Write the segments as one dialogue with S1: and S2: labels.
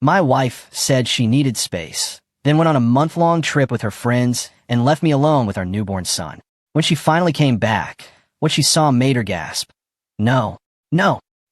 S1: My wife said she needed space, then went on a month-long trip with her friends and left me alone with our newborn son. When she finally came back, what she saw made her gasp. No,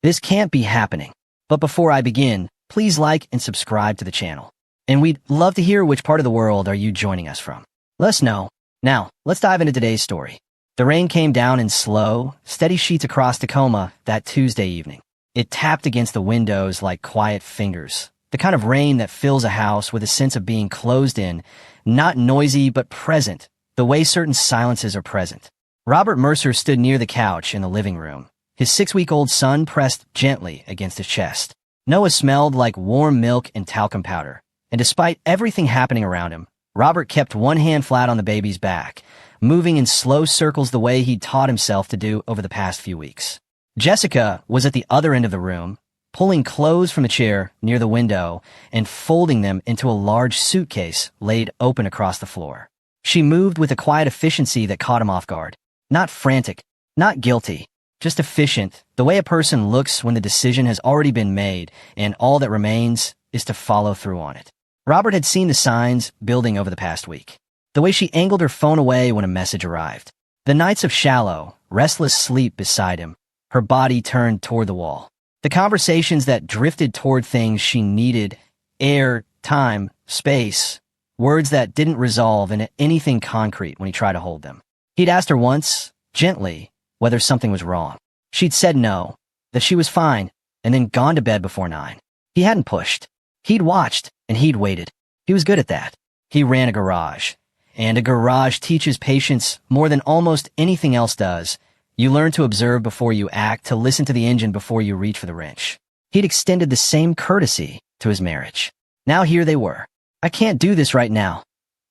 S1: this can't be happening. But before I begin, please like and subscribe to the channel. And we'd love to hear which part of the world are you joining us from. Let us know. Now, let's dive into today's story. The rain came down in slow, steady sheets across Tacoma that Tuesday evening. It tapped against the windows like quiet fingers, the kind of rain that fills a house with a sense of being closed in, not noisy but present, the way certain silences are present. Robert Mercer stood near the couch in the living room, his 6-week-old son pressed gently against his chest. Noah smelled like warm milk and talcum powder, and despite everything happening around him, Robert kept one hand flat on the baby's back, moving in slow circles the way he'd taught himself to do over the past few weeks. Jessica was at the other end of the room, pulling clothes from a chair near the window and folding them into a large suitcase laid open across the floor. She moved with a quiet efficiency that caught him off guard. Not frantic, not guilty, just efficient, the way a person looks when the decision has already been made and all that remains is to follow through on it. Robert had seen the signs building over the past week. The way she angled her phone away when a message arrived. The nights of shallow, restless sleep beside him, her body turned toward the wall. The conversations that drifted toward things she needed, air, time, space, words that didn't resolve into anything concrete when he tried to hold them. He'd asked her once, gently, whether something was wrong. She'd said no, that she was fine, and then gone to bed before 9. He hadn't pushed. He'd watched, and he'd waited. He was good at that. He ran a garage. And a garage teaches patience more than almost anything else does. You learn to observe before you act, to listen to the engine before you reach for the wrench. He'd extended the same courtesy to his marriage. Now here they were. I can't do this right now,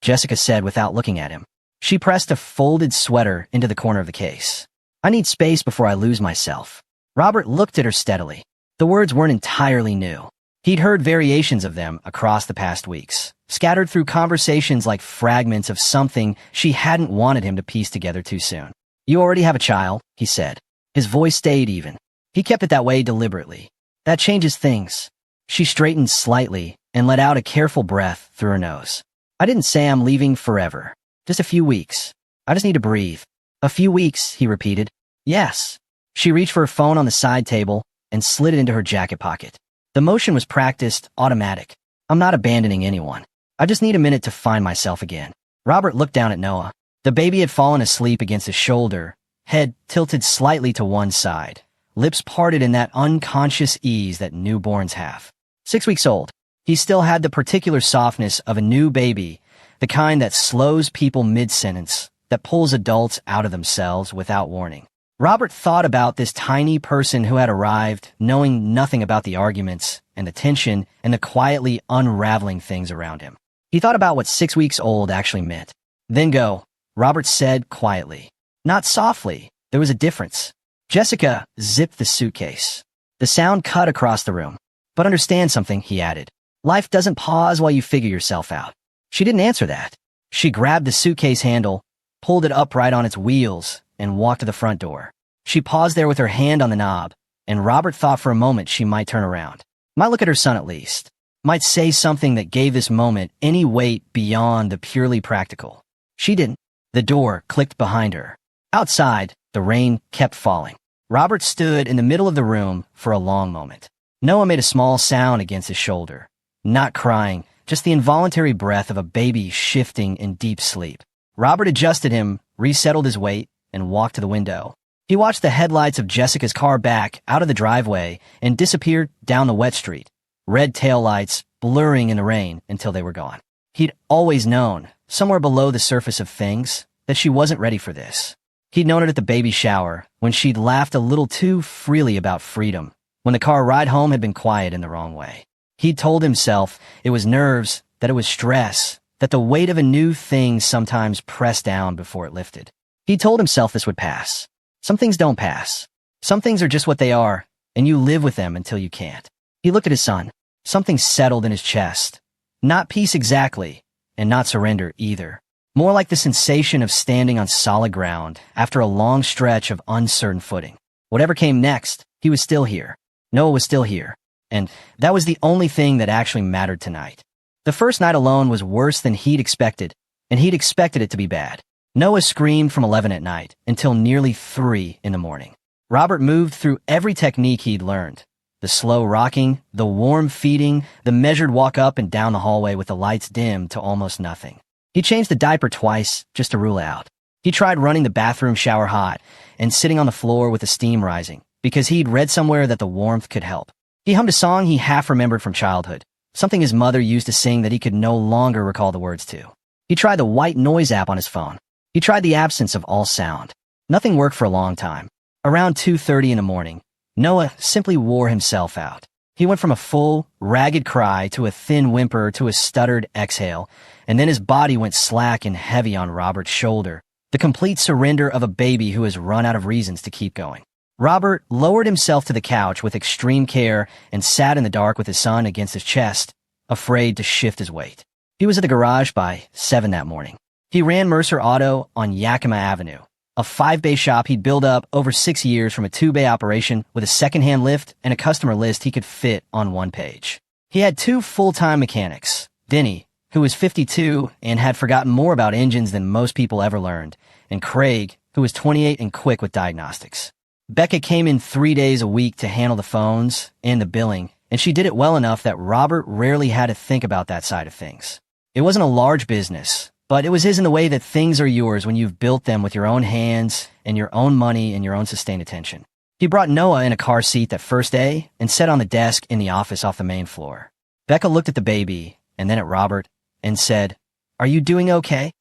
S1: Jessica said without looking at him. She pressed a folded sweater into the corner of the case. I need space before I lose myself. Robert looked at her steadily. The words weren't entirely new. He'd heard variations of them across the past weeks, scattered through conversations like fragments of something she hadn't wanted him to piece together too soon. You already have a child, he said. His voice stayed even. He kept it that way deliberately. That changes things. She straightened slightly and let out a careful breath through her nose. I didn't say I'm leaving forever. Just a few weeks. I just need to breathe. A few weeks, he repeated. Yes. She reached for her phone on the side table and slid it into her jacket pocket. The motion was practiced, automatic. I'm not abandoning anyone. I just need a minute to find myself again. Robert looked down at Noah. The baby had fallen asleep against his shoulder, head tilted slightly to one side, lips parted in that unconscious ease that newborns have. 6 weeks old. He still had the particular softness of a new baby, the kind that slows people mid-sentence, that pulls adults out of themselves without warning. Robert thought about this tiny person who had arrived, knowing nothing about the arguments and the tension and the quietly unraveling things around him. He thought about what 6 weeks old actually meant. Then go, Robert said quietly. Not softly. There was a difference. Jessica zipped the suitcase. The sound cut across the room. But understand something, he added. Life doesn't pause while you figure yourself out. She didn't answer that. She grabbed the suitcase handle, pulled it upright on its wheels, and walked to the front door. She paused there with her hand on the knob, and Robert thought for a moment she might turn around. Might look at her son at least. Might say something that gave this moment any weight beyond the purely practical. She didn't. The door clicked behind her. Outside, the rain kept falling. Robert stood in the middle of the room for a long moment. Noah made a small sound against his shoulder. Not crying, just the involuntary breath of a baby shifting in deep sleep. Robert adjusted him, resettled his weight, and walked to the window. He watched the headlights of Jessica's car back out of the driveway and disappear down the wet street, red taillights blurring in the rain until they were gone. He'd always known, somewhere below the surface of things, that she wasn't ready for this. He'd known it at the baby shower, when she'd laughed a little too freely about freedom, when the car ride home had been quiet in the wrong way. He'd told himself it was nerves, that it was stress, that the weight of a new thing sometimes pressed down before it lifted. He told himself this would pass. Some things don't pass. Some things are just what they are, and you live with them until you can't. He looked at his son. Something settled in his chest. Not peace exactly, and not surrender either. More like the sensation of standing on solid ground after a long stretch of uncertain footing. Whatever came next, he was still here. Noah was still here. And that was the only thing that actually mattered tonight. The first night alone was worse than he'd expected, and he'd expected it to be bad. Noah screamed from 11 at night until nearly 3 in the morning. Robert moved through every technique he'd learned. The slow rocking, the warm feeding, the measured walk up and down the hallway with the lights dimmed to almost nothing. He changed the diaper twice just to rule it out. He tried running the bathroom shower hot and sitting on the floor with the steam rising because he'd read somewhere that the warmth could help. He hummed a song he half remembered from childhood, something his mother used to sing that he could no longer recall the words to. He tried the white noise app on his phone. He tried the absence of all sound. Nothing worked for a long time. Around 2:30 in the morning, Noah simply wore himself out. He went from a full, ragged cry to a thin whimper to a stuttered exhale, and then his body went slack and heavy on Robert's shoulder, the complete surrender of a baby who has run out of reasons to keep going. Robert lowered himself to the couch with extreme care and sat in the dark with his son against his chest, afraid to shift his weight. He was at the garage by 7 that morning. He ran Mercer Auto on Yakima Avenue, a 5-bay shop he'd built up over 6 years from a 2-bay operation with a second-hand lift and a customer list he could fit on one page. He had 2 full-time mechanics, Denny, who was 52 and had forgotten more about engines than most people ever learned, and Craig, who was 28 and quick with diagnostics. Becca came in 3 days a week to handle the phones and the billing, and she did it well enough that Robert rarely had to think about that side of things. It wasn't a large business, but it was his in the way that things are yours when you've built them with your own hands and your own money and your own sustained attention. He brought Noah in a car seat that first day and sat on the desk in the office off the main floor. Becca looked at the baby and then at Robert and said, "Are you doing okay?"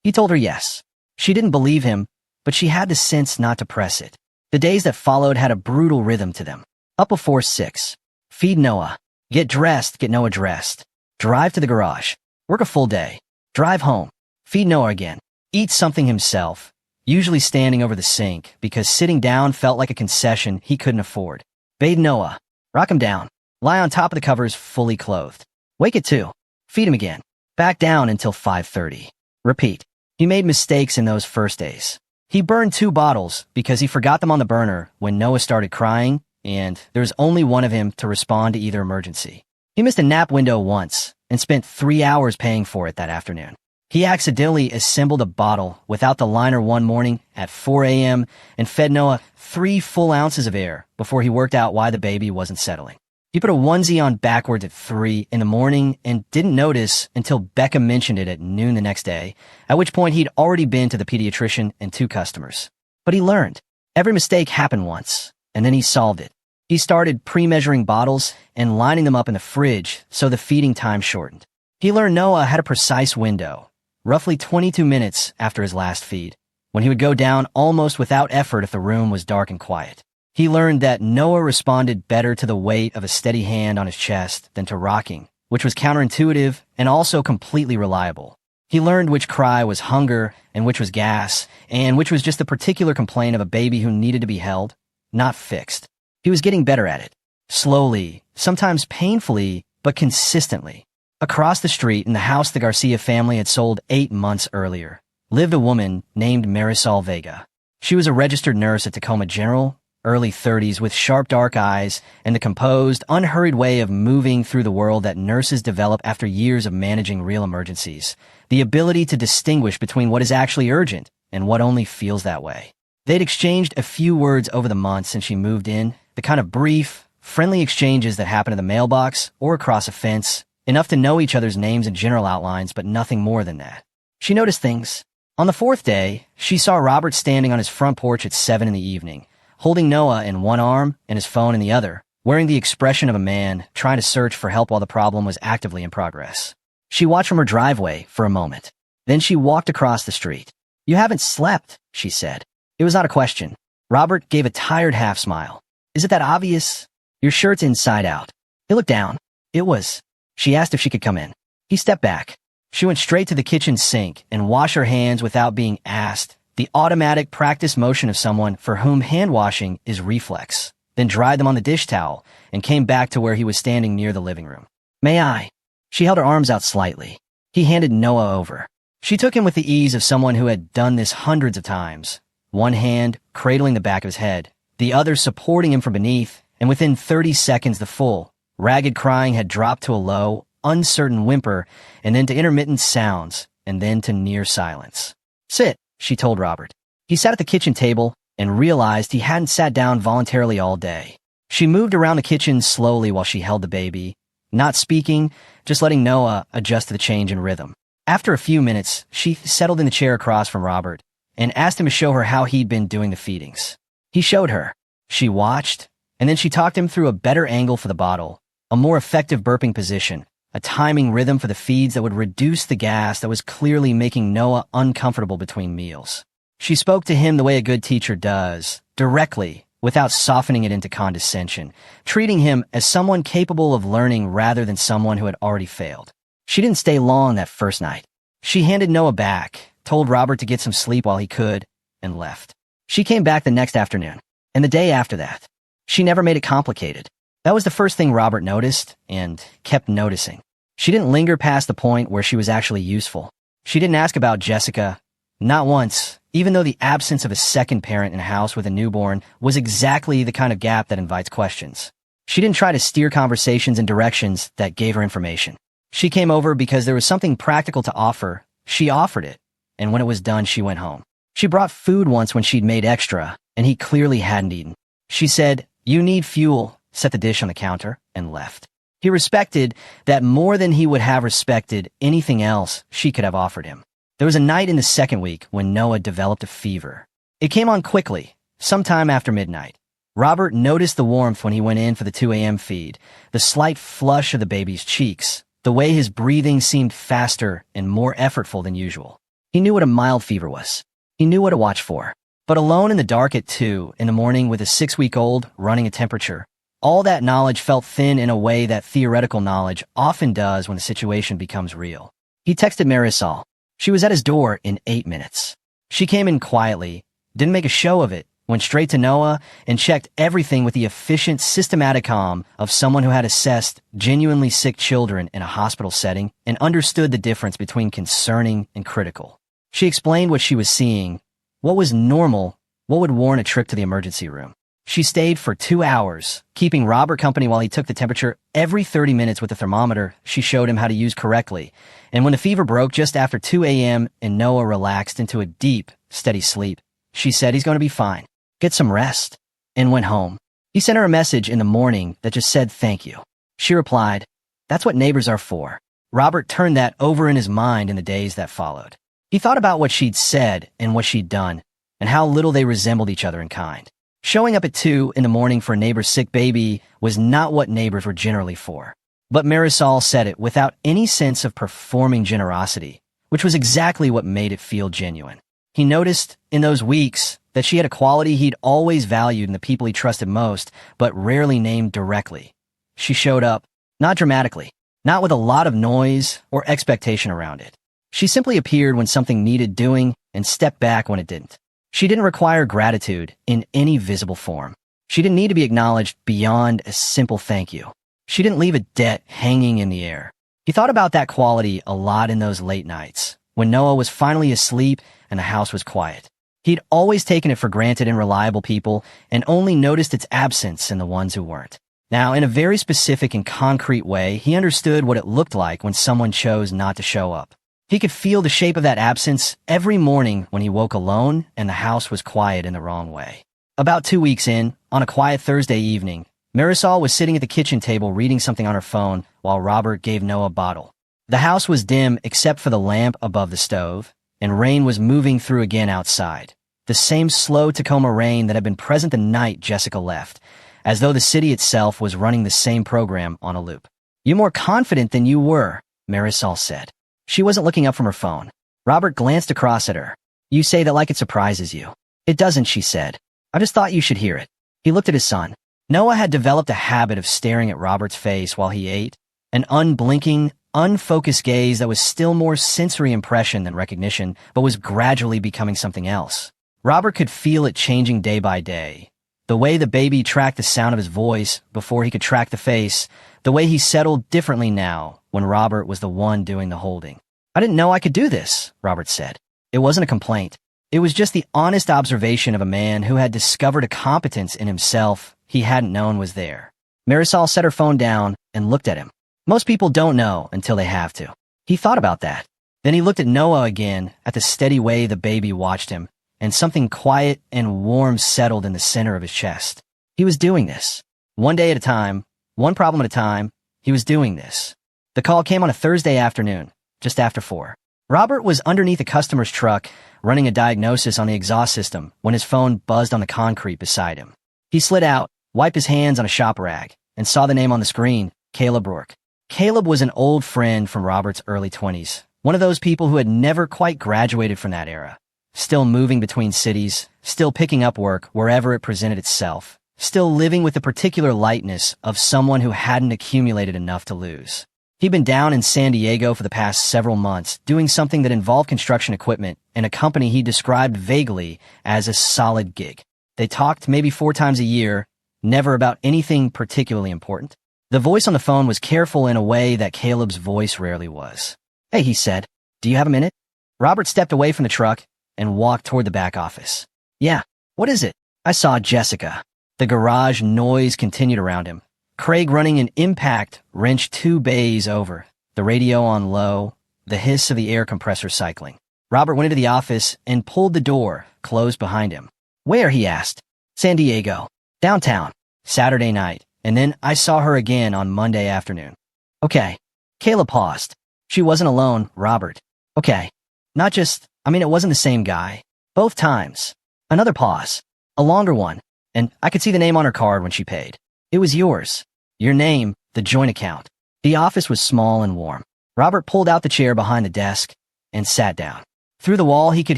S1: He told her yes. She didn't believe him, but she had the sense not to press it. The days that followed had a brutal rhythm to them. Up before 6. Feed Noah. Get dressed, get Noah dressed. Drive to the garage. Work a full day. Drive home. Feed Noah again. Eat something himself, usually standing over the sink because sitting down felt like a concession he couldn't afford. Bathe Noah. Rock him down. Lie on top of the covers fully clothed. Wake at 2. Feed him again. Back down until 5:30. Repeat. He made mistakes in those first days. He burned 2 bottles because he forgot them on the burner when Noah started crying, and there was only one of him to respond to either emergency. He missed a nap window once and spent 3 hours paying for it that afternoon. He accidentally assembled a bottle without the liner one morning at 4 a.m. and fed Noah 3 full ounces of air before he worked out why the baby wasn't settling. He put a onesie on backwards at 3 in the morning and didn't notice until Becca mentioned it at noon the next day, at which point he'd already been to the pediatrician and 2 customers. But he learned. Every mistake happened once, and then he solved it. He started pre-measuring bottles and lining them up in the fridge so the feeding time shortened. He learned Noah had a precise window, roughly 22 minutes after his last feed, when he would go down almost without effort if the room was dark and quiet. He learned that Noah responded better to the weight of a steady hand on his chest than to rocking, which was counterintuitive and also completely reliable. He learned which cry was hunger and which was gas, and which was just a particular complaint of a baby who needed to be held, not fixed. He was getting better at it. Slowly, sometimes painfully, but consistently. Across the street, in the house the Garcia family had sold 8 months earlier, lived a woman named Marisol Vega. She was a registered nurse at Tacoma General, early 30s, with sharp dark eyes and the composed, unhurried way of moving through the world that nurses develop after years of managing real emergencies, the ability to distinguish between what is actually urgent and what only feels that way. They'd exchanged a few words over the months since she moved in, the kind of brief, friendly exchanges that happen in the mailbox or across a fence, enough to know each other's names and general outlines, but nothing more than that. She noticed things. On the 4th day, she saw Robert standing on his front porch at 7 in the evening, holding Noah in one arm and his phone in the other, wearing the expression of a man trying to search for help while the problem was actively in progress. She watched from her driveway for a moment. Then she walked across the street. "You haven't slept," she said. It was not a question. Robert gave a tired half-smile. "Is it that obvious? Your shirt's inside out." He looked down. It was. She asked if she could come in. He stepped back. She went straight to the kitchen sink and washed her hands without being asked, the automatic practice motion of someone for whom hand-washing is reflex, then dried them on the dish towel and came back to where he was standing near the living room. "May I?" She held her arms out slightly. He handed Noah over. She took him with the ease of someone who had done this hundreds of times, one hand cradling the back of his head, the other supporting him from beneath, and within 30 seconds the full, Ragged crying had dropped to a low, uncertain whimper, and then to intermittent sounds, and then to near silence. "Sit," she told Robert. He sat at the kitchen table and realized he hadn't sat down voluntarily all day. She moved around the kitchen slowly while she held the baby, not speaking, just letting Noah adjust to the change in rhythm. After a few minutes, she settled in the chair across from Robert and asked him to show her how he'd been doing the feedings. He showed her. She watched, and then she talked him through a better angle for the bottle, a more effective burping position, a timing rhythm for the feeds that would reduce the gas that was clearly making Noah uncomfortable between meals. She spoke to him the way a good teacher does, directly, without softening it into condescension, treating him as someone capable of learning rather than someone who had already failed. She didn't stay long that first night. She handed Noah back, told Robert to get some sleep while he could, and left. She came back the next afternoon, and the day after that. She never made it complicated. That was the first thing Robert noticed, and kept noticing. She didn't linger past the point where she was actually useful. She didn't ask about Jessica, not once, even though the absence of a second parent in a house with a newborn was exactly the kind of gap that invites questions. She didn't try to steer conversations in directions that gave her information. She came over because there was something practical to offer. She offered it, and when it was done, she went home. She brought food once when she'd made extra, and he clearly hadn't eaten. She said, "You need fuel," set the dish on the counter, and left. He respected that more than he would have respected anything else she could have offered him. There was a night in the second week when Noah developed a fever. It came on quickly, sometime after midnight. Robert noticed the warmth when he went in for the 2 a.m. feed, the slight flush of the baby's cheeks, the way his breathing seemed faster and more effortful than usual. He knew what a mild fever was. He knew what to watch for. But alone in the dark at 2 in the morning with a 6-week-old running a temperature, all that knowledge felt thin in a way that theoretical knowledge often does when the situation becomes real. He texted Marisol. She was at his door in 8 minutes. She came in quietly, didn't make a show of it, went straight to Noah, and checked everything with the efficient systematic calm of someone who had assessed genuinely sick children in a hospital setting and understood the difference between concerning and critical. She explained what she was seeing, what was normal, what would warrant a trip to the emergency room. She stayed for 2 hours, keeping Robert company while he took the temperature every 30 minutes with the thermometer she showed him how to use correctly. And when the fever broke just after 2 a.m. and Noah relaxed into a deep, steady sleep, she said he's going to be fine. Get some rest. And went home. He sent her a message in the morning that just said thank you. She replied, "That's what neighbors are for." Robert turned that over in his mind in the days that followed. He thought about what she'd said and what she'd done, and how little they resembled each other in kind. Showing up at 2 in the morning for a neighbor's sick baby was not what neighbors were generally for. But Marisol said it without any sense of performing generosity, which was exactly what made it feel genuine. He noticed, in those weeks, that she had a quality he'd always valued in the people he trusted most, but rarely named directly. She showed up, not dramatically, not with a lot of noise or expectation around it. She simply appeared when something needed doing and stepped back when it didn't. She didn't require gratitude in any visible form. She didn't need to be acknowledged beyond a simple thank you. She didn't leave a debt hanging in the air. He thought about that quality a lot in those late nights, when Noah was finally asleep and the house was quiet. He'd always taken it for granted in reliable people and only noticed its absence in the ones who weren't. Now, in a very specific and concrete way, he understood what it looked like when someone chose not to show up. He could feel the shape of that absence every morning when he woke alone and the house was quiet in the wrong way. About 2 weeks in, on a quiet Thursday evening, Marisol was sitting at the kitchen table reading something on her phone while Robert gave Noah a bottle. The house was dim except for the lamp above the stove, and rain was moving through again outside. The same slow Tacoma rain that had been present the night Jessica left, as though the city itself was running the same program on a loop. "You're more confident than you were," Marisol said. She wasn't looking up from her phone. Robert glanced across at her. "You say that like it surprises you." "It doesn't," she said. "I just thought you should hear it." He looked at his son. Noah had developed a habit of staring at Robert's face while he ate, an unblinking, unfocused gaze that was still more sensory impression than recognition, but was gradually becoming something else. Robert could feel it changing day by day. The way the baby tracked the sound of his voice before he could track the face, the way he settled differently now when Robert was the one doing the holding. "I didn't know I could do this," Robert said. It wasn't a complaint. It was just the honest observation of a man who had discovered a competence in himself he hadn't known was there. Marisol set her phone down and looked at him. Most people don't know until they have to. He thought about that. Then he looked at Noah again, at the steady way the baby watched him, and something quiet and warm settled in the center of his chest. He was doing this. One day at a time, one problem at a time, he was doing this. The call came on a Thursday afternoon, just after 4. Robert was underneath a customer's truck, running a diagnosis on the exhaust system, when his phone buzzed on the concrete beside him. He slid out, wiped his hands on a shop rag, and saw the name on the screen, Caleb Rourke. Caleb was an old friend from Robert's early 20s, one of those people who had never quite graduated from that era. Still moving between cities, still picking up work wherever it presented itself, still living with the particular lightness of someone who hadn't accumulated enough to lose. He'd been down in San Diego for the past several months, doing something that involved construction equipment and a company he described vaguely as a solid gig. They talked maybe 4 times a year, never about anything particularly important. The voice on the phone was careful in a way that Caleb's voice rarely was. "Hey," he said, "do you have a minute?" Robert stepped away from the truck and walked toward the back office. "Yeah, what is it?" I saw Jessica. The garage noise continued around him. Craig running an impact wrenched 2 bays over, the radio on low, the hiss of the air compressor cycling. Robert went into the office and pulled the door, closed behind him. "Where?" he asked. "San Diego. Downtown. Saturday night. And then I saw her again on Monday afternoon." "Okay." Caleb paused. "She wasn't alone, Robert." "Okay. Not just, it wasn't the same guy. Both times." Another pause. A longer one. "And I could see the name on her card when she paid. It was yours. Your name, the joint account." The office was small and warm. Robert pulled out the chair behind the desk and sat down. Through the wall, he could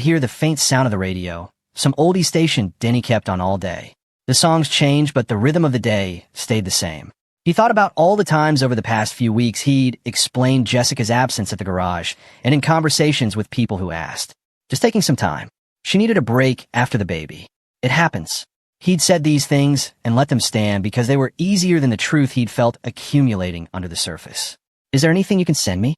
S1: hear the faint sound of the radio, some oldie station Denny kept on all day. The songs changed, but the rhythm of the day stayed the same. He thought about all the times over the past few weeks he'd explained Jessica's absence at the garage and in conversations with people who asked. Just taking some time. She needed a break after the baby. It happens. He'd said these things and let them stand because they were easier than the truth he'd felt accumulating under the surface. "Is there anything you can send me?"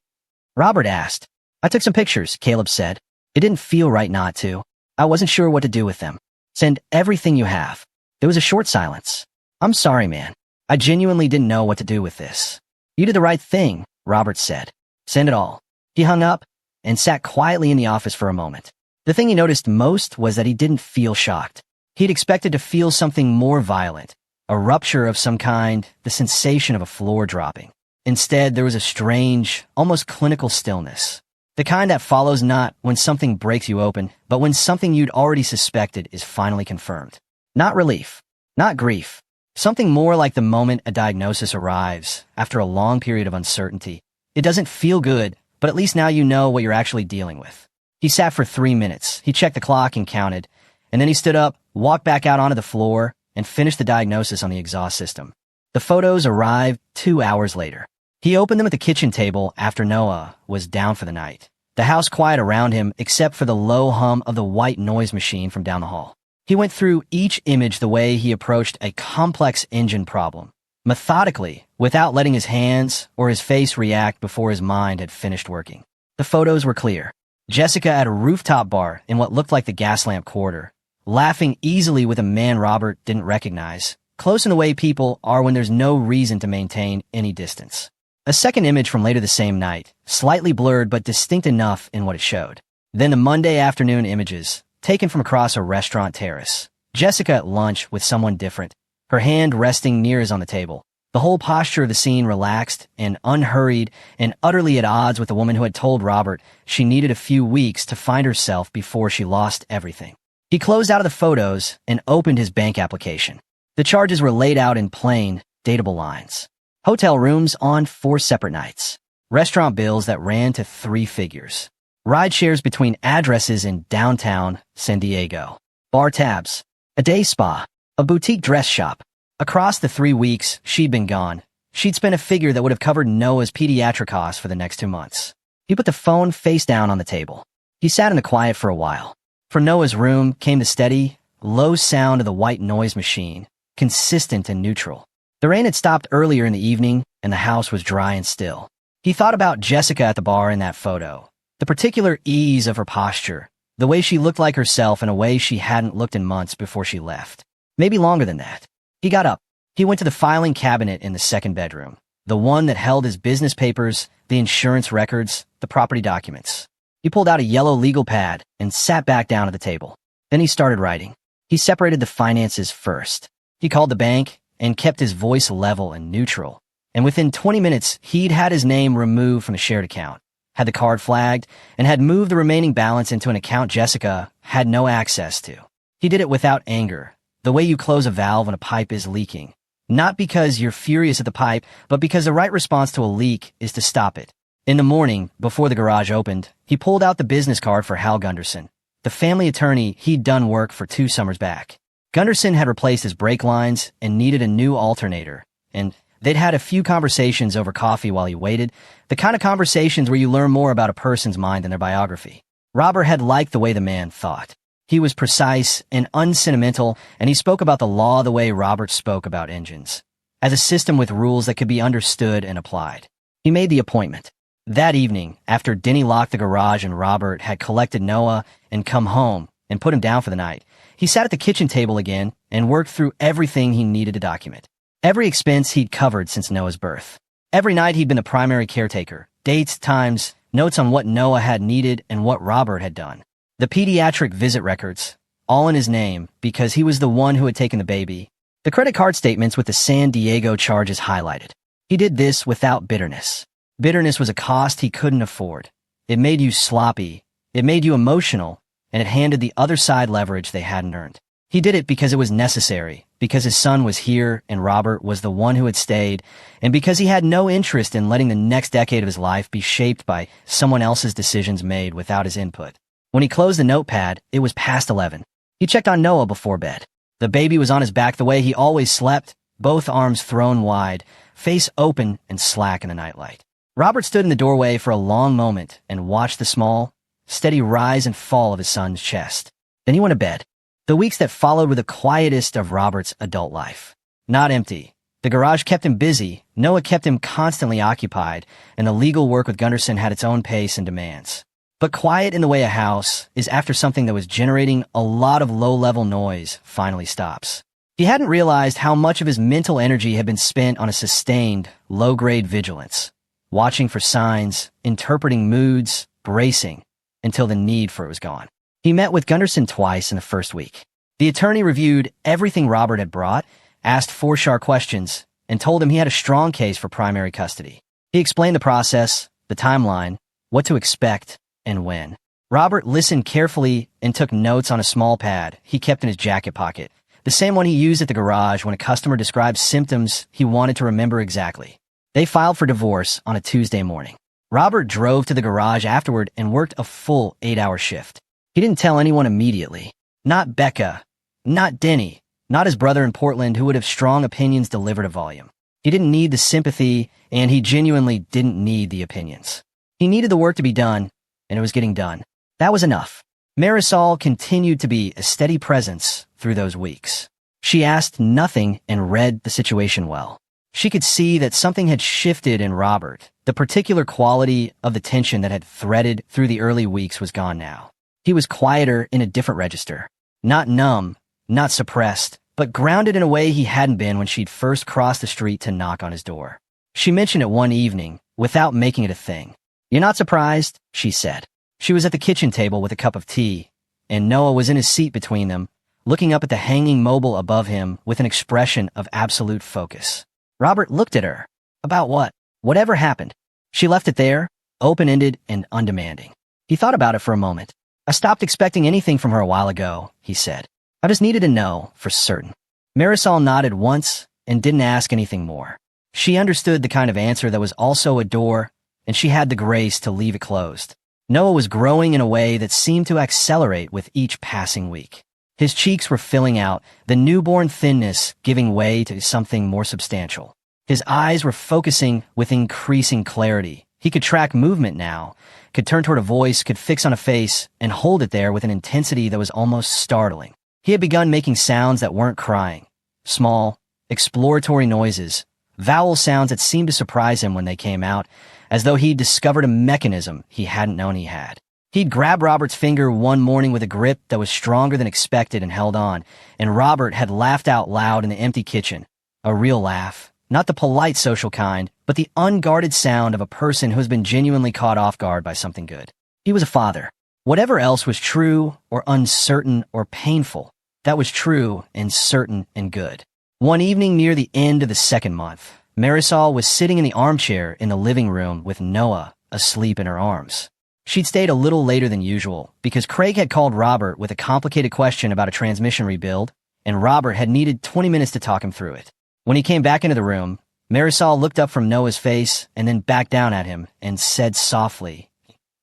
S1: Robert asked. "I took some pictures," Caleb said. "It didn't feel right not to. I wasn't sure what to do with them." "Send everything you have." There was a short silence. "I'm sorry, man. I genuinely didn't know what to do with this." "You did the right thing," Robert said. "Send it all." He hung up and sat quietly in the office for a moment. The thing he noticed most was that he didn't feel shocked. He'd expected to feel something more violent, a rupture of some kind, the sensation of a floor dropping. Instead, there was a strange, almost clinical stillness. The kind that follows not when something breaks you open, but when something you'd already suspected is finally confirmed. Not relief, not grief. Something more like the moment a diagnosis arrives, after a long period of uncertainty. It doesn't feel good, but at least now you know what you're actually dealing with. He sat for 3 minutes. He checked the clock and counted, and then he stood up, walked back out onto the floor, and finished the diagnosis on the exhaust system. The photos arrived 2 hours later. He opened them at the kitchen table after Noah was down for the night. The house quiet around him except for the low hum of the white noise machine from down the hall. He went through each image the way he approached a complex engine problem, methodically, without letting his hands or his face react before his mind had finished working. The photos were clear. Jessica at a rooftop bar in what looked like the Gaslamp Quarter, laughing easily with a man Robert didn't recognize, close in the way people are when there's no reason to maintain any distance. A second image from later the same night, slightly blurred but distinct enough in what it showed. Then the Monday afternoon images, taken from across a restaurant terrace. Jessica at lunch with someone different, her hand resting near his on the table. The whole posture of the scene relaxed and unhurried and utterly at odds with the woman who had told Robert she needed a few weeks to find herself before she lost everything. He closed out of the photos and opened his bank application. The charges were laid out in plain, datable lines. Hotel rooms on 4 separate nights. Restaurant bills that ran to 3 figures. Ride shares between addresses in downtown San Diego. Bar tabs. A day spa. A boutique dress shop. Across the 3 weeks she'd been gone, she'd spent a figure that would have covered Noah's pediatric costs for the next 2 months. He put the phone face down on the table. He sat in the quiet for a while. From Noah's room came the steady, low sound of the white noise machine, consistent and neutral. The rain had stopped earlier in the evening, and the house was dry and still. He thought about Jessica at the bar in that photo. The particular ease of her posture, the way she looked like herself in a way she hadn't looked in months before she left. Maybe longer than that. He got up. He went to the filing cabinet in the second bedroom, the one that held his business papers, the insurance records, the property documents. He pulled out a yellow legal pad and sat back down at the table. Then he started writing. He separated the finances first. He called the bank and kept his voice level and neutral. And within 20 minutes, he'd had his name removed from the shared account, had the card flagged, and had moved the remaining balance into an account Jessica had no access to. He did it without anger, the way you close a valve when a pipe is leaking. Not because you're furious at the pipe, but because the right response to a leak is to stop it. In the morning, before the garage opened, he pulled out the business card for Hal Gunderson, the family attorney he'd done work for 2 summers back. Gunderson had replaced his brake lines and needed a new alternator, and they'd had a few conversations over coffee while he waited, the kind of conversations where you learn more about a person's mind than their biography. Robert had liked the way the man thought. He was precise and unsentimental, and he spoke about the law the way Robert spoke about engines, as a system with rules that could be understood and applied. He made the appointment. That evening, after Denny locked the garage and Robert had collected Noah and come home and put him down for the night, he sat at the kitchen table again and worked through everything he needed to document. Every expense he'd covered since Noah's birth. Every night he'd been the primary caretaker. Dates, times, notes on what Noah had needed and what Robert had done. The pediatric visit records, all in his name because he was the one who had taken the baby. The credit card statements with the San Diego charges highlighted. He did this without bitterness. Bitterness was a cost he couldn't afford. It made you sloppy, it made you emotional, and it handed the other side leverage they hadn't earned. He did it because it was necessary, because his son was here and Robert was the one who had stayed, and because he had no interest in letting the next decade of his life be shaped by someone else's decisions made without his input. When he closed the notepad, it was past 11. He checked on Noah before bed. The baby was on his back the way he always slept, both arms thrown wide, face open and slack in the nightlight. Robert stood in the doorway for a long moment and watched the small, steady rise and fall of his son's chest. Then he went to bed. The weeks that followed were the quietest of Robert's adult life. Not empty. The garage kept him busy, Noah kept him constantly occupied, and the legal work with Gunderson had its own pace and demands. But quiet in the way a house is after something that was generating a lot of low-level noise finally stops. He hadn't realized how much of his mental energy had been spent on a sustained, low-grade vigilance, watching for signs, interpreting moods, bracing, until the need for it was gone. He met with Gunderson twice in the first week. The attorney reviewed everything Robert had brought, asked 4 sharp questions, and told him he had a strong case for primary custody. He explained the process, the timeline, what to expect, and when. Robert listened carefully and took notes on a small pad he kept in his jacket pocket, the same one he used at the garage when a customer described symptoms he wanted to remember exactly. They filed for divorce on a Tuesday morning. Robert drove to the garage afterward and worked a full 8-hour shift. He didn't tell anyone immediately. Not Becca, not Denny, not his brother in Portland who would have strong opinions delivered a volume. He didn't need the sympathy, and he genuinely didn't need the opinions. He needed the work to be done, and it was getting done. That was enough. Marisol continued to be a steady presence through those weeks. She asked nothing and read the situation well. She could see that something had shifted in Robert. The particular quality of the tension that had threaded through the early weeks was gone now. He was quieter in a different register. Not numb, not suppressed, but grounded in a way he hadn't been when she'd first crossed the street to knock on his door. She mentioned it one evening, without making it a thing. "You're not surprised?" she said. She was at the kitchen table with a cup of tea, and Noah was in his seat between them, looking up at the hanging mobile above him with an expression of absolute focus. Robert looked at her. About what? Whatever happened. She left it there, open-ended and undemanding. He thought about it for a moment. "I stopped expecting anything from her a while ago," he said. "I just needed to know for certain." Marisol nodded once and didn't ask anything more. She understood the kind of answer that was also a door, and she had the grace to leave it closed. Noah was growing in a way that seemed to accelerate with each passing week. His cheeks were filling out, the newborn thinness giving way to something more substantial. His eyes were focusing with increasing clarity. He could track movement now, could turn toward a voice, could fix on a face, and hold it there with an intensity that was almost startling. He had begun making sounds that weren't crying. Small, exploratory noises, vowel sounds that seemed to surprise him when they came out, as though he'd discovered a mechanism he hadn't known he had. He'd grabbed Robert's finger one morning with a grip that was stronger than expected and held on, and Robert had laughed out loud in the empty kitchen, A real laugh. Not the polite social kind, but the unguarded sound of a person who has been genuinely caught off guard by something good. He was a father. Whatever else was true or uncertain or painful, that was true and certain and good. One evening near the end of the second month, Marisol was sitting in the armchair in the living room with Noah asleep in her arms. She'd stayed a little later than usual because Craig had called Robert with a complicated question about a transmission rebuild, and Robert had needed 20 minutes to talk him through it. When he came back into the room, Marisol looked up from Noah's face and then back down at him and said softly,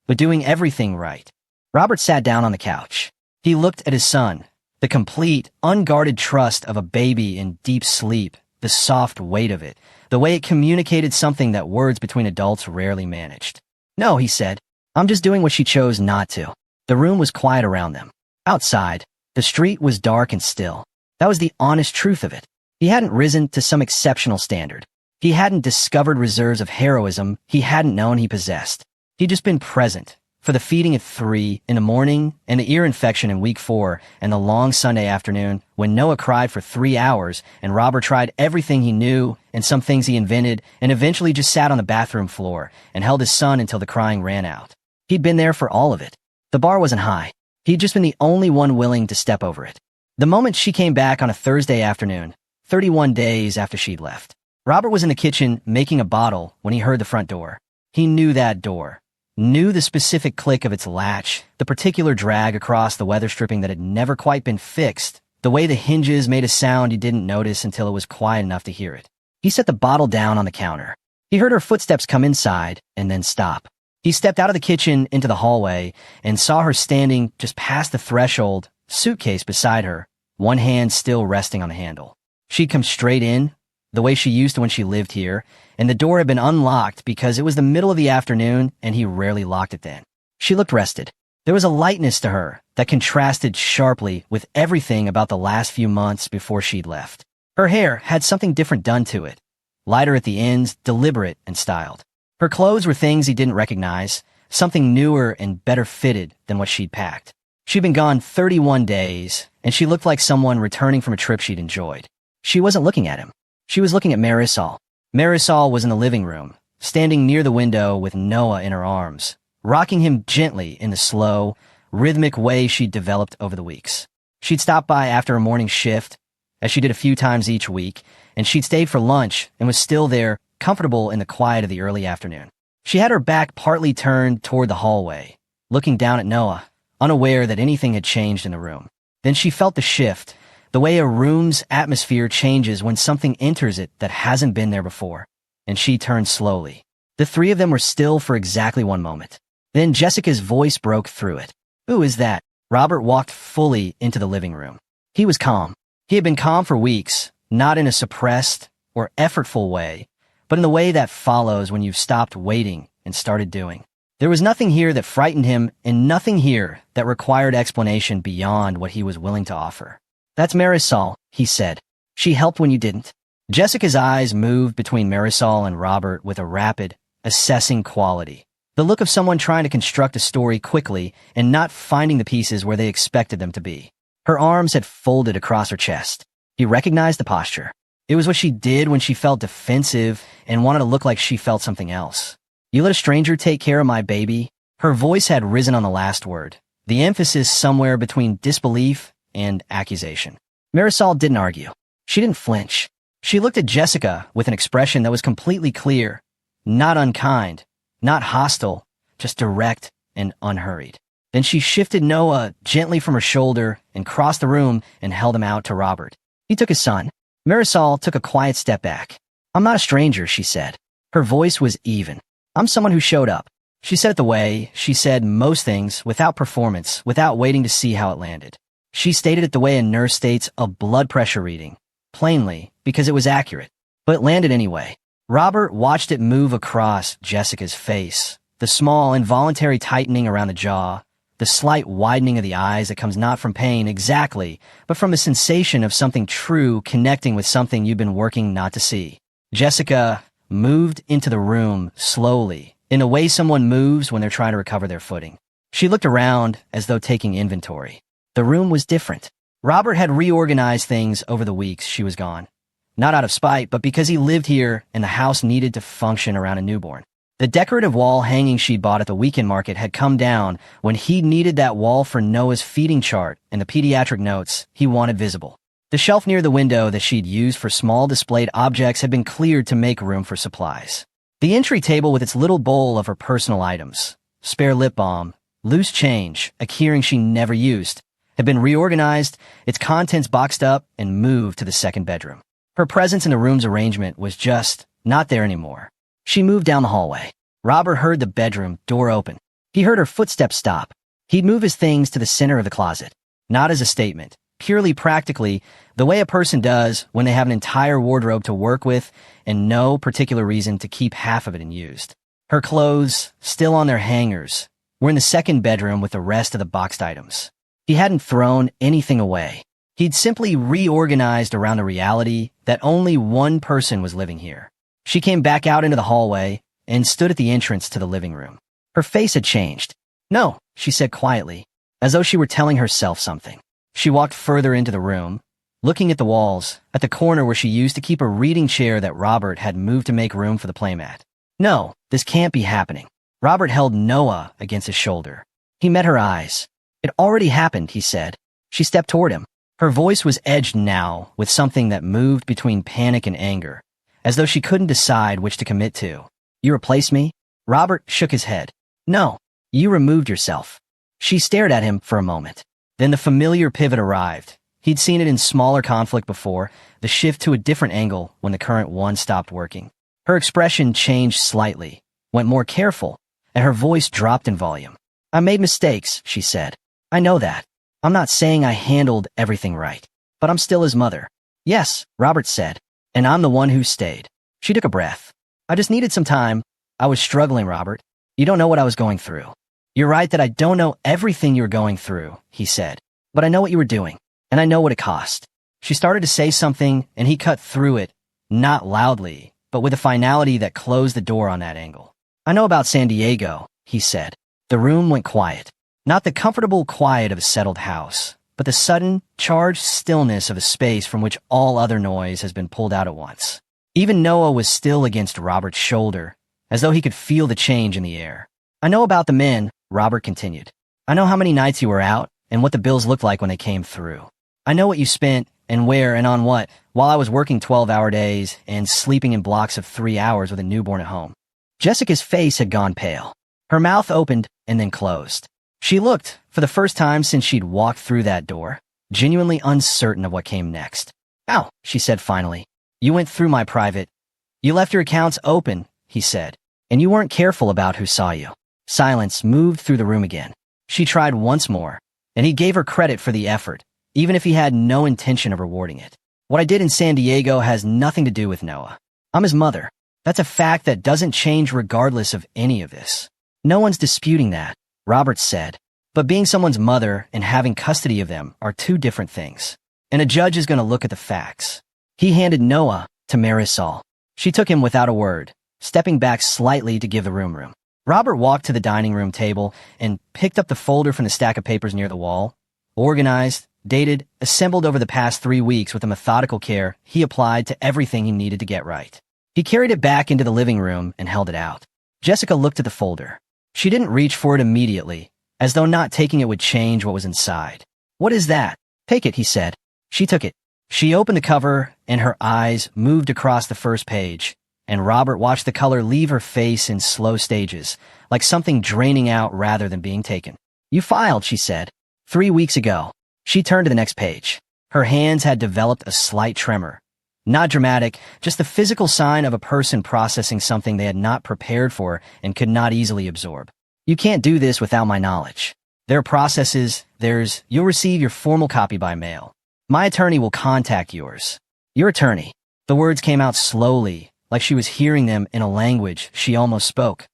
S1: "But doing everything right." Robert sat down on the couch. He looked at his son, the complete, unguarded trust of a baby in deep sleep, the soft weight of it, the way it communicated something that words between adults rarely managed. "No," he said. "I'm just doing what she chose not to." The room was quiet around them. Outside, the street was dark and still. That was the honest truth of it. He hadn't risen to some exceptional standard. He hadn't discovered reserves of heroism he hadn't known he possessed. He'd just been present for the feeding at 3 in the morning and the ear infection in week 4 and the long Sunday afternoon when Noah cried for 3 hours and Robert tried everything he knew and some things he invented and eventually just sat on the bathroom floor and held his son until the crying ran out. He'd been there for all of it. The bar wasn't high. He'd just been the only one willing to step over it. The moment she came back on a Thursday afternoon, 31 days after she'd left, Robert was in the kitchen making a bottle when he heard the front door. He knew that door, knew the specific click of its latch, the particular drag across the weather stripping that had never quite been fixed, the way the hinges made a sound he didn't notice until it was quiet enough to hear it. He set the bottle down on the counter. He heard her footsteps come inside and then stop. He stepped out of the kitchen into the hallway and saw her standing just past the threshold, suitcase beside her, one hand still resting on the handle. She'd come straight in, the way she used to when she lived here, and the door had been unlocked because it was the middle of the afternoon and he rarely locked it then. She looked rested. There was a lightness to her that contrasted sharply with everything about the last few months before she'd left. Her hair had something different done to it, lighter at the ends, deliberate and styled. Her clothes were things he didn't recognize, something newer and better fitted than what she'd packed. She'd been gone 31 days, and she looked like someone returning from a trip she'd enjoyed. She wasn't looking at him. She was looking at Marisol. Marisol was in the living room, standing near the window with Noah in her arms, rocking him gently in the slow, rhythmic way she'd developed over the weeks. She'd stop by after a morning shift, as she did a few times each week, and she'd stayed for lunch and was still there, comfortable in the quiet of the early afternoon. She had her back partly turned toward the hallway, looking down at Noah, unaware that anything had changed in the room. Then she felt the shift, the way a room's atmosphere changes when something enters it that hasn't been there before, and she turned slowly. The three of them were still for exactly one moment. Then Jessica's voice broke through it. "Who is that?" Robert walked fully into the living room. He was calm. He had been calm for weeks, not in a suppressed or effortful way, but in the way that follows when you've stopped waiting and started doing. There was nothing here that frightened him and nothing here that required explanation beyond what he was willing to offer. "That's Marisol," he said. "She helped when you didn't." Jessica's eyes moved between Marisol and Robert with a rapid, assessing quality. The look of someone trying to construct a story quickly and not finding the pieces where they expected them to be. Her arms had folded across her chest. He recognized the posture. It was what she did when she felt defensive and wanted to look like she felt something else. "You let a stranger take care of my baby?" Her voice had risen on the last word, the emphasis somewhere between disbelief and accusation. Marisol didn't argue. She didn't flinch. She looked at Jessica with an expression that was completely clear, not unkind, not hostile, just direct and unhurried. Then she shifted Noah gently from her shoulder and crossed the room and held him out to Robert. He took his son. Marisol took a quiet step back. "I'm not a stranger," she said. Her voice was even. "I'm someone who showed up." She said it the way she said most things, without performance, without waiting to see how it landed. She stated it the way a nurse states a blood pressure reading, plainly, because it was accurate, but it landed anyway. Robert watched it move across Jessica's face, the small, involuntary tightening around the jaw, the slight widening of the eyes that comes not from pain exactly, but from the sensation of something true connecting with something you've been working not to see. Jessica moved into the room slowly, in the way someone moves when they're trying to recover their footing. She looked around as though taking inventory. The room was different. Robert had reorganized things over the weeks she was gone. Not out of spite, but because he lived here and the house needed to function around a newborn. The decorative wall hanging she'd bought at the weekend market had come down when he needed that wall for Noah's feeding chart and the pediatric notes he wanted visible. The shelf near the window that she'd used for small displayed objects had been cleared to make room for supplies. The entry table with its little bowl of her personal items, spare lip balm, loose change, a keyring she never used, had been reorganized, its contents boxed up, and moved to the second bedroom. Her presence in the room's arrangement was just not there anymore. She moved down the hallway. Robert heard the bedroom door open. He heard her footsteps stop. He'd move his things to the center of the closet, not as a statement, purely practically, the way a person does when they have an entire wardrobe to work with and no particular reason to keep half of it unused. Her clothes, still on their hangers, were in the second bedroom with the rest of the boxed items. He hadn't thrown anything away. He'd simply reorganized around the reality that only one person was living here. She came back out into the hallway and stood at the entrance to the living room. Her face had changed. "No," she said quietly, as though she were telling herself something. She walked further into the room, looking at the walls, at the corner where she used to keep a reading chair that Robert had moved to make room for the playmat. "No, this can't be happening." Robert held Noah against his shoulder. He met her eyes. "It already happened," he said. She stepped toward him. Her voice was edged now with something that moved between panic and anger, as though she couldn't decide which to commit to. "You replaced me?" Robert shook his head. "No, you removed yourself." She stared at him for a moment. Then the familiar pivot arrived. He'd seen it in smaller conflict before, the shift to a different angle when the current one stopped working. Her expression changed slightly, went more careful, and her voice dropped in volume. "I made mistakes," she said. "I know that. I'm not saying I handled everything right, but I'm still his mother." "Yes," Robert said, "and I'm the one who stayed." She took a breath. "I just needed some time. I was struggling, Robert. You don't know what I was going through." "You're right that I don't know everything you were going through," he said, "but I know what you were doing, and I know what it cost." She started to say something, and he cut through it, not loudly, but with a finality that closed the door on that angle. "I know about San Diego," he said. The room went quiet. Not the comfortable quiet of a settled house, but the sudden, charged stillness of a space from which all other noise has been pulled out at once. Even Noah was still against Robert's shoulder, as though he could feel the change in the air. "I know about the men," Robert continued. "I know how many nights you were out and what the bills looked like when they came through. I know what you spent and where and on what while I was working 12-hour days and sleeping in blocks of 3 hours with a newborn at home." Jessica's face had gone pale. Her mouth opened and then closed. She looked, for the first time since she'd walked through that door, genuinely uncertain of what came next. "Ow," she said finally. "You went through my private. You left your accounts open," he said, "and you weren't careful about who saw you." Silence moved through the room again. She tried once more, and he gave her credit for the effort, even if he had no intention of rewarding it. "What I did in San Diego has nothing to do with Noah. I'm his mother. That's a fact that doesn't change regardless of any of this." "No one's disputing that," Robert said, "but being someone's mother and having custody of them are two different things. And a judge is going to look at the facts." He handed Noah to Marisol. She took him without a word, stepping back slightly to give the room. Robert walked to the dining room table and picked up the folder from the stack of papers near the wall. Organized, dated, assembled over the past 3 weeks with the methodical care he applied to everything he needed to get right. He carried it back into the living room and held it out. Jessica looked at the folder. She didn't reach for it immediately, as though not taking it would change what was inside. "What is that?" "Take it," he said. She took it. She opened the cover, and her eyes moved across the first page, and Robert watched the color leave her face in slow stages, like something draining out rather than being taken. "You filed," she said. 3 weeks ago." She turned to the next page. Her hands had developed a slight tremor. Not dramatic, just the physical sign of a person processing something they had not prepared for and could not easily absorb. "You can't do this without my knowledge. There are processes, you'll receive your formal copy by mail. My attorney will contact yours." "Your attorney." The words came out slowly, like she was hearing them in a language she almost spoke.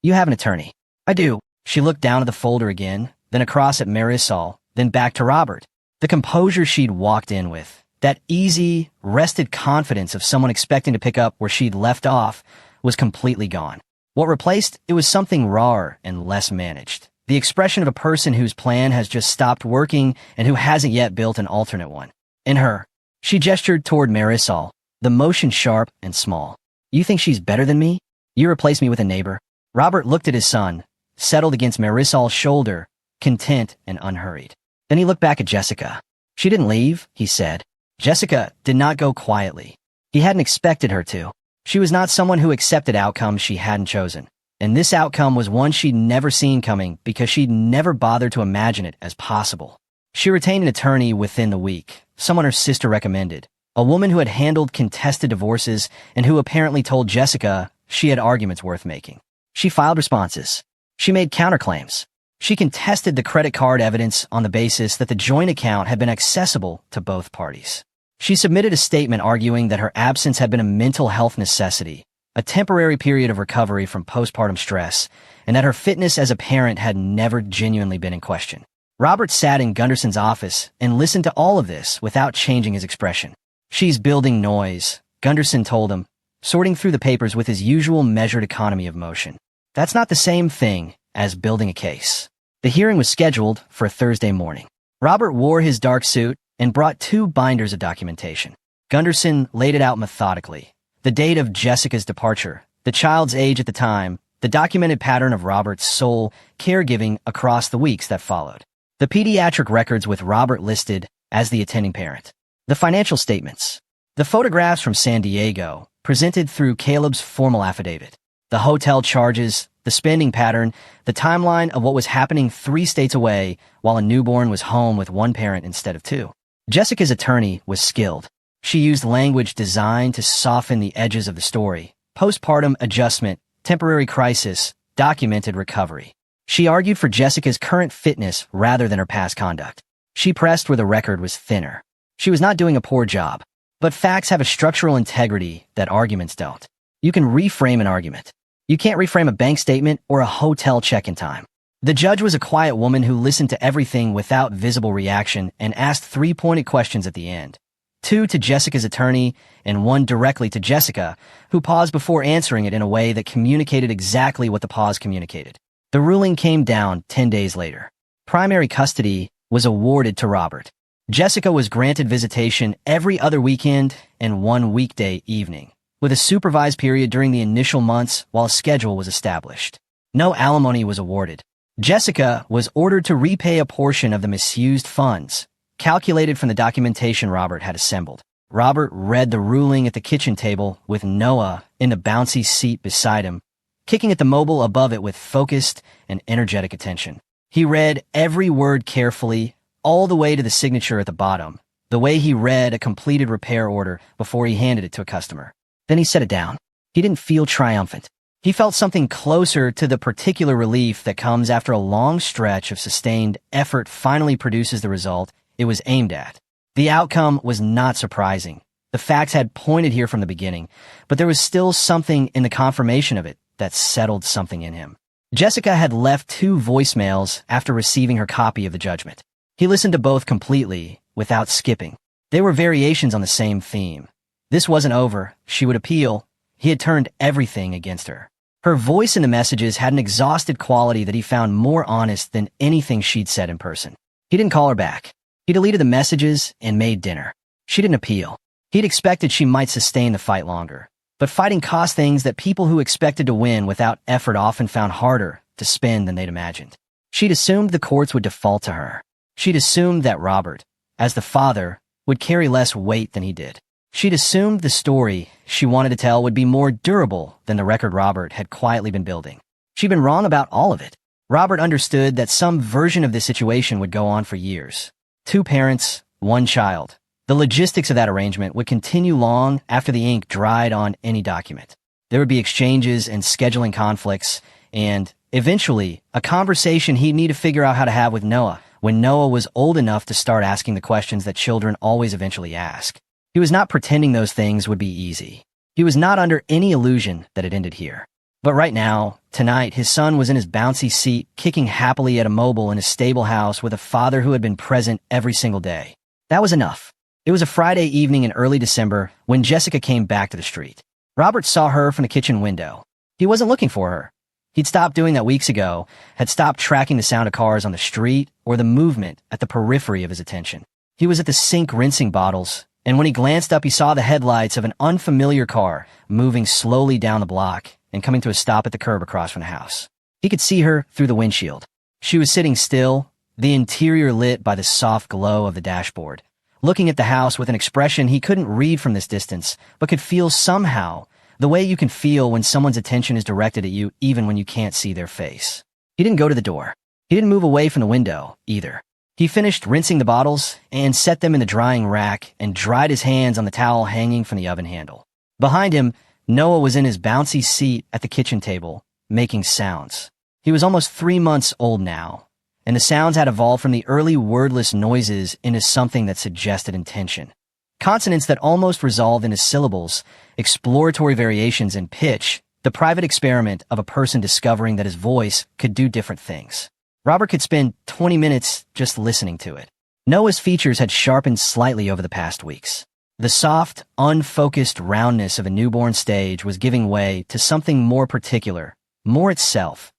S1: "You have an attorney." "I do." She looked down at the folder again, then across at Marisol, then back to Robert. The composure she'd walked in with, that easy, rested confidence of someone expecting to pick up where she'd left off, was completely gone. What replaced it was something rawer and less managed. The expression of a person whose plan has just stopped working and who hasn't yet built an alternate one. In her. She gestured toward Marisol. the motion sharp and small. You think she's better than me? You replace me with a neighbor? Robert looked at his son, settled against Marisol's shoulder, content and unhurried. Then he looked back at Jessica. She didn't leave, he said. Jessica did not go quietly. He hadn't expected her to. She was not someone who accepted outcomes she hadn't chosen. And this outcome was one she'd never seen coming because she'd never bothered to imagine it as possible. She retained an attorney within the week, someone her sister recommended, a woman who had handled contested divorces and who apparently told Jessica she had arguments worth making. She filed responses. She made counterclaims. She contested the credit card evidence on the basis that the joint account had been accessible to both parties. She submitted a statement arguing that her absence had been a mental health necessity, a temporary period of recovery from postpartum stress, and that her fitness as a parent had never genuinely been in question. Robert sat in Gunderson's office and listened to all of this without changing his expression. She's building noise, Gunderson told him, sorting through the papers with his usual measured economy of motion. That's not the same thing as building a case. The hearing was scheduled for Thursday morning. Robert wore his dark suit and brought 2 binders of documentation. Gunderson laid it out methodically. The date of Jessica's departure, the child's age at the time, the documented pattern of Robert's sole caregiving across the weeks that followed. The pediatric records with Robert listed as the attending parent. The financial statements. The photographs from San Diego, presented through Caleb's formal affidavit. The hotel charges, the spending pattern, the timeline of what was happening 3 states away while a newborn was home with 1 parent instead of 2. Jessica's attorney was skilled. She used language designed to soften the edges of the story. Postpartum adjustment, temporary crisis, documented recovery. She argued for Jessica's current fitness rather than her past conduct. She pressed where the record was thinner. She was not doing a poor job. But facts have a structural integrity that arguments don't. You can reframe an argument. You can't reframe a bank statement or a hotel check-in time. The judge was a quiet woman who listened to everything without visible reaction and asked 3 pointed questions at the end. 2 to Jessica's attorney and 1 directly to Jessica, who paused before answering it in a way that communicated exactly what the pause communicated. The ruling came down 10 days later. Primary custody was awarded to Robert. Jessica was granted visitation every other weekend and 1 weekday evening, with a supervised period during the initial months while a schedule was established. No alimony was awarded. Jessica was ordered to repay a portion of the misused funds, calculated from the documentation Robert had assembled. Robert read the ruling at the kitchen table with Noah in the bouncy seat beside him, kicking at the mobile above it with focused and energetic attention. He read every word carefully, all the way to the signature at the bottom, the way he read a completed repair order before he handed it to a customer. Then he set it down. He didn't feel triumphant. He felt something closer to the particular relief that comes after a long stretch of sustained effort finally produces the result it was aimed at. The outcome was not surprising. The facts had pointed here from the beginning, but there was still something in the confirmation of it that settled something in him. Jessica had left 2 voicemails after receiving her copy of the judgment. He listened to both completely, without skipping. They were variations on the same theme. This wasn't over. She would appeal. He had turned everything against her. Her voice in the messages had an exhausted quality that he found more honest than anything she'd said in person. He didn't call her back. He deleted the messages and made dinner. She didn't appeal. He'd expected she might sustain the fight longer. But fighting cost things that people who expected to win without effort often found harder to spend than they'd imagined. She'd assumed the courts would default to her. She'd assumed that Robert, as the father, would carry less weight than he did. She'd assumed the story she wanted to tell would be more durable than the record Robert had quietly been building. She'd been wrong about all of it. Robert understood that some version of this situation would go on for years. 2 parents, 1 child. The logistics of that arrangement would continue long after the ink dried on any document. There would be exchanges and scheduling conflicts, and, eventually, a conversation he'd need to figure out how to have with Noah when Noah was old enough to start asking the questions that children always eventually ask. He was not pretending those things would be easy. He was not under any illusion that it ended here. But right now, tonight, his son was in his bouncy seat, kicking happily at a mobile in a stable house with a father who had been present every single day. That was enough. It was a Friday evening in early December when Jessica came back to the street. Robert saw her from the kitchen window. He wasn't looking for her. He'd stopped doing that weeks ago, had stopped tracking the sound of cars on the street or the movement at the periphery of his attention. He was at the sink rinsing bottles And when he glanced up, he saw the headlights of an unfamiliar car moving slowly down the block and coming to a stop at the curb across from the house. He could see her through the windshield. She was sitting still, the interior lit by the soft glow of the dashboard, looking at the house with an expression he couldn't read from this distance, but could feel somehow, the way you can feel when someone's attention is directed at you even when you can't see their face. He didn't go to the door. He didn't move away from the window, either. He finished rinsing the bottles and set them in the drying rack and dried his hands on the towel hanging from the oven handle. Behind him, Noah was in his bouncy seat at the kitchen table, making sounds. He was almost 3 months old now, and the sounds had evolved from the early wordless noises into something that suggested intention. Consonants that almost resolved into syllables, exploratory variations in pitch, the private experiment of a person discovering that his voice could do different things. Robert could spend 20 minutes just listening to it. Noah's features had sharpened slightly over the past weeks. The soft, unfocused roundness of a newborn stage was giving way to something more particular, more itself.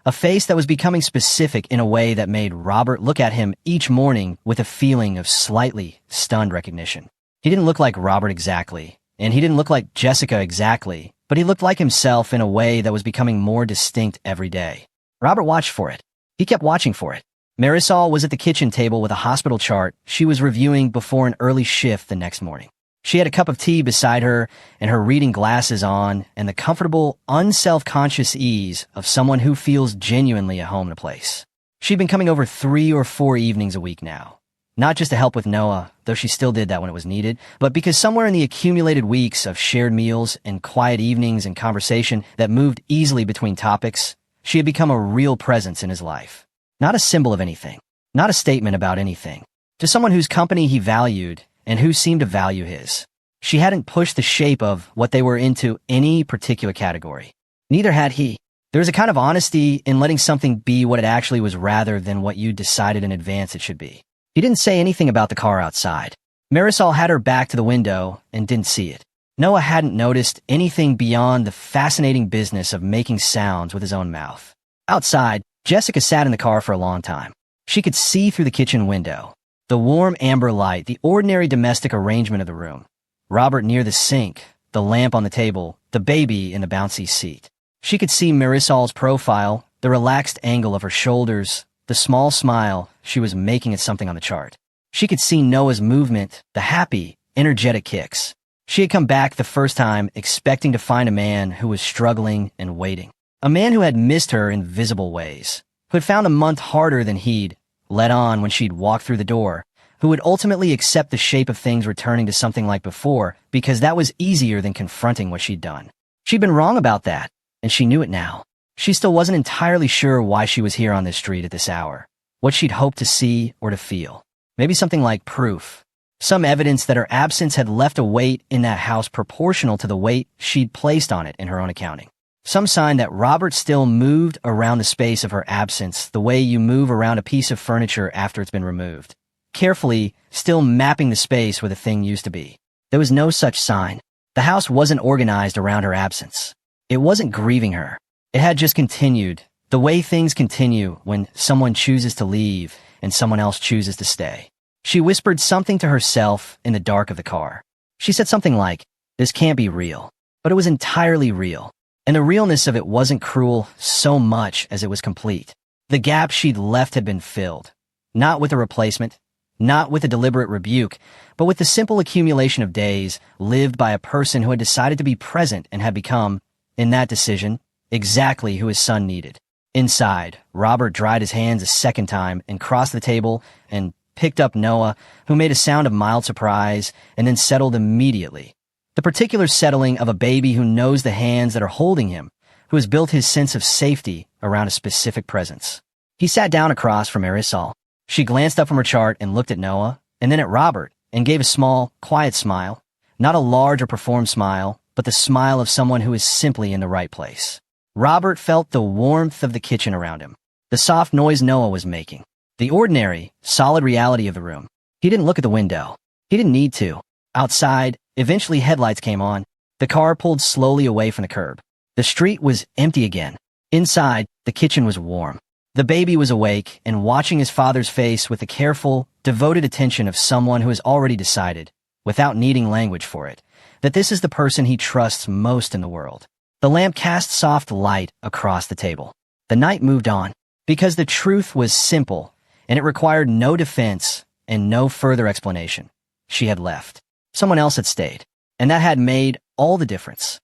S1: A face that was becoming specific in a way that made Robert look at him each morning with a feeling of slightly stunned recognition. He didn't look like Robert exactly, and he didn't look like Jessica exactly, but he looked like himself in a way that was becoming more distinct every day. Robert watched for it. He kept watching for it. Marisol was at the kitchen table with a hospital chart she was reviewing before an early shift the next morning. She had a cup of tea beside her and her reading glasses on and the comfortable, unself-conscious ease of someone who feels genuinely at home in a place. She'd been coming over 3 or 4 evenings a week now. Not just to help with Noah, though she still did that when it was needed, but because somewhere in the accumulated weeks of shared meals and quiet evenings and conversation that moved easily between topics, she had become a real presence in his life. Not a symbol of anything, not a statement about anything, just someone whose company he valued and who seemed to value his. She hadn't pushed the shape of what they were into any particular category. Neither had he. There was a kind of honesty in letting something be what it actually was rather than what you decided in advance it should be. He didn't say anything about the car outside. Marisol had her back to the window and didn't see it. Noah hadn't noticed anything beyond the fascinating business of making sounds with his own mouth. Outside, Jessica sat in the car for a long time. She could see through the kitchen window. The warm amber light, the ordinary domestic arrangement of the room. Robert near the sink, the lamp on the table, the baby in the bouncy seat. She could see Marisol's profile, the relaxed angle of her shoulders, the small smile she was making at something on the chart. She could see Noah's movement, the happy, energetic kicks. She had come back the first time expecting to find a man who was struggling and waiting. A man who had missed her in visible ways, who had found a month harder than he'd let on when she'd walked through the door, who would ultimately accept the shape of things returning to something like before because that was easier than confronting what she'd done. She'd been wrong about that, and she knew it now. She still wasn't entirely sure why she was here on this street at this hour, what she'd hoped to see or to feel. Maybe something like proof. Some evidence that her absence had left a weight in that house proportional to the weight she'd placed on it in her own accounting. Some sign that Robert still moved around the space of her absence the way you move around a piece of furniture after it's been removed, carefully still mapping the space where the thing used to be. There was no such sign. The house wasn't organized around her absence. It wasn't grieving her. It had just continued, the way things continue when someone chooses to leave and someone else chooses to stay. She whispered something to herself in the dark of the car. She said something like, "This can't be real." But it was entirely real. And the realness of it wasn't cruel so much as it was complete. The gap she'd left had been filled. Not with a replacement, not with a deliberate rebuke, but with the simple accumulation of days lived by a person who had decided to be present and had become, in that decision, exactly who his son needed. Inside, Robert dried his hands a second time and crossed the table and picked up Noah, who made a sound of mild surprise and then settled immediately. The particular settling of a baby who knows the hands that are holding him, who has built his sense of safety around a specific presence. He sat down across from Marisol. She glanced up from her chart and looked at Noah, and then at Robert, and gave a small, quiet smile. Not a large or performed smile, but the smile of someone who is simply in the right place. Robert felt the warmth of the kitchen around him, the soft noise Noah was making, the ordinary, solid reality of the room. He didn't look at the window. He didn't need to. Outside, eventually headlights came on. The car pulled slowly away from the curb. The street was empty again. Inside, the kitchen was warm. The baby was awake and watching his father's face with the careful, devoted attention of someone who has already decided, without needing language for it, that this is the person he trusts most in the world. The lamp cast soft light across the table. The night moved on, because the truth was simple, and it required no defense and no further explanation. She had left. Someone else had stayed, and that had made all the difference.